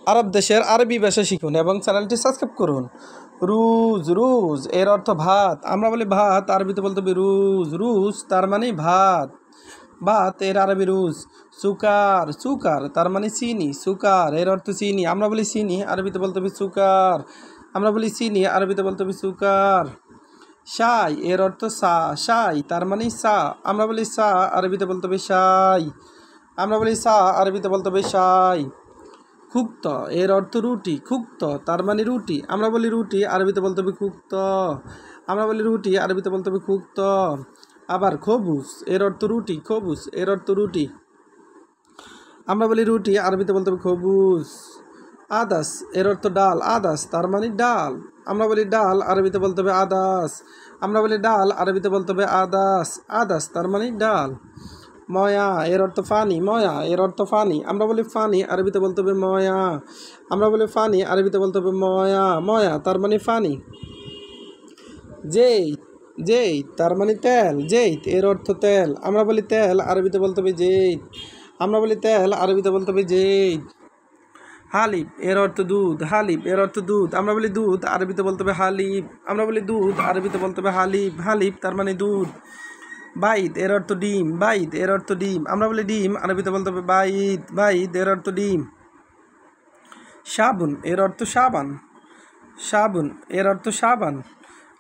আরব দেশের আরবি ভাষা শিখুন এবং চ্যানেলটি সাবস্ক্রাইব করুন। রুজ রুজ এর অর্থ ভাত। আমরা বলি ভাত, আরবিতে বলতে হবে রুজ। রুজ তার মানে ভাত, ভাত এর আরবি রুজ। সুকার সুকার তার মানে চিনি। সুকার এর অর্থ চিনি। আমরা বলি চিনি, আরবিতে বলতে হবে সুকার। আমরা বলি চিনি, আরবিতে বলতে হবে সুকার। শাই এর অর্থ সা। শাই তার মানে সা। আমরা বলি সা, আরবিতে বলতে হবে শাই। আমরা বলি সা, আরবিতে বলতে হবে শাই। খুক্ত এর অর্থ রুটি। খুক্ত তার মানে রুটি। আমরা বলি রুটি, আরবিতে বলতে হবে খুক্ত। আমরা বলি রুটি, আরবিতে বলতে হবে খুক্ত। আবার খবুস এর অর্থ রুটি। খবুস এর অর্থ রুটি। আমরা বলি রুটি, আরবিতে বলতে হবে খবুস। আদাস এর অর্থ ডাল। আদাস তার মানে ডাল। আমরা বলি ডাল, আরবিতে বলতে হবে আদাস। আমরা বলি ডাল, আরবিতে বলতে হবে আদাস। আদাস তার মানে ডাল। ময়া এর অর্থ ফানি। ময়া এর অর্থ ফানি। আমরা বলি ফানি, আরবিতে বলতে হবে ময়া। আমরা বলি ফানি, আরবিতে বলতে হবে ময়া। ময়া তার মানে ফানি। জেইত জেইত তার মানে তেল। জেইত এর অর্থ তেল। আমরা বলি তেল, আরবিতে বলতে হবে জেইত। আমরা বলি তেল, আরবিতে বলতে হবে জেইত। হালিব এর অর্থ দুধ। হালিব এর অর্থ দুধ। আমরা বলি দুধ, আরবিতে বলতে হবে হালিব। আমরা বলি দুধ, আরবিতে বলতে হবে হালিব। হালিব তার মানে দুধ। বাইদ এর অর্থ ডিম। বাইদ এর অর্থ ডিম। আমরা বলি ডিম, আরবিতে বলতে হবে বাইদ। বাইদ এর অর্থ ডিম। সাবুন এর অর্থ সাবান। সাবুন এর অর্থ সাবান।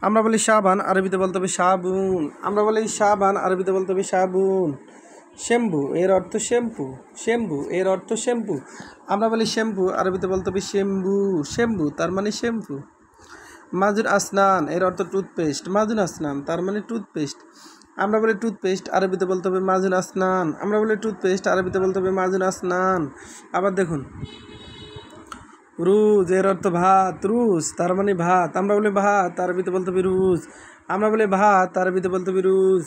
আমরা বলি সাবান, আরবিতে বলতে হবে সাবুন। আমরা বলি সাবান, আরবিতে বলতে হবে সাবুন। শ্যাম্পু এর অর্থ শ্যাম্পু। শ্যাম্পু এর অর্থ শ্যাম্পু। আমরা বলি শ্যাম্পু, আরবিতে বলতে হবে শ্যাম্পু। শ্যাম্পু তার মানে শ্যাম্পু। মাজুন আসনান এর অর্থ টুথপেস্ট। মাজুন আসনান তার মানে টুথপেস্ট। আমরা বলি টুথপেস্ট, আরবিতে বলতে হবে মাজুন আসনান। আমরা বলি টুথপেস্ট, আরবিতে বলতে হবে মাজুন আসনান। আবার দেখুন, রুজ এর অর্থ ভাত। রুজ তার মানে ভাত। আমরা বলি ভাত, আরবিতে বলতে হবে রুজ। আমরা বলি ভাত, আরবিতে বলতে হবে রুজ।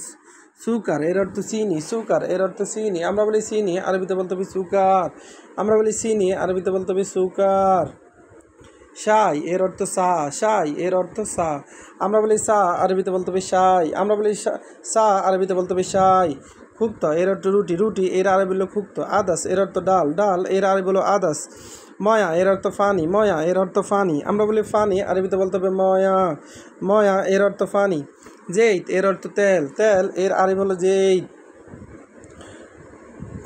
সুকার এর অর্থ চিনি। সুকার এর অর্থ চিনি। আমরা বলি চিনি, আরবিতে বলতে হবে সুকার। আমরা বলি চিনি, আরবিতে বলতে হবে সুকার। শাই এর অর্থ সা। শাই এর অর্থ সা। আমরা বলি সা, আরবিতে বলতে হবে শাই। আমরা বলি সা, আরবিতে বলতে হবে শাই। খুক্ত এর অর্থ রুটি। রুটি এর আরবি হলো খুক্ত। আদাস এর অর্থ ডাল। ডাল এর আরবি হলো আদাস। ময়া এর অর্থ ফানি। ময়া এর অর্থ ফানি। আমরা বলি ফানি, আরবিতে বলতে হবে ময়া। ময়া এর অর্থ ফানি। জেইত এর অর্থ তেল। তেল এর আরবি হলো জেইত।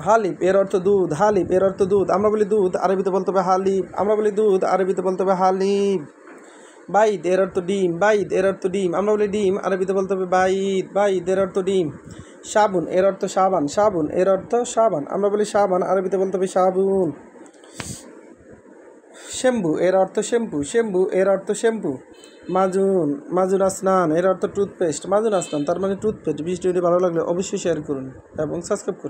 হালিব এর অর্থ দুধ। হালিব এর অর্থ দুধ। আমরা বলি দুধ, আরবিতে বলতে হবে হালিব। আমরা বলি দুধ, আরবিতে বলতে হবে হালিব। বাইদ এর অর্থ ডিম। বাইদ এর অর্থ ডিম। আমরা বলি ডিম, আরবিতে বলতে হবে বাইদ। বাইদ এর অর্থ ডিম। সাবুন এর অর্থ সাবান। সাবুন এর অর্থ সাবান। আমরা বলি সাবান, আরবিতে বলতে হবে সাবুন। শ্যাম্পু এর অর্থ শ্যাম্পু। শ্যাম্পু এর অর্থ শ্যাম্পু। মাজুন মাজুন আসনান এর অর্থ টুথপেস্ট। মাজুন আসনান তার মানে টুথপেস্ট। ভিডিওটি ভালো লাগলে অবশ্যই শেয়ার করুন এবং সাবস্ক্রাইব করুন।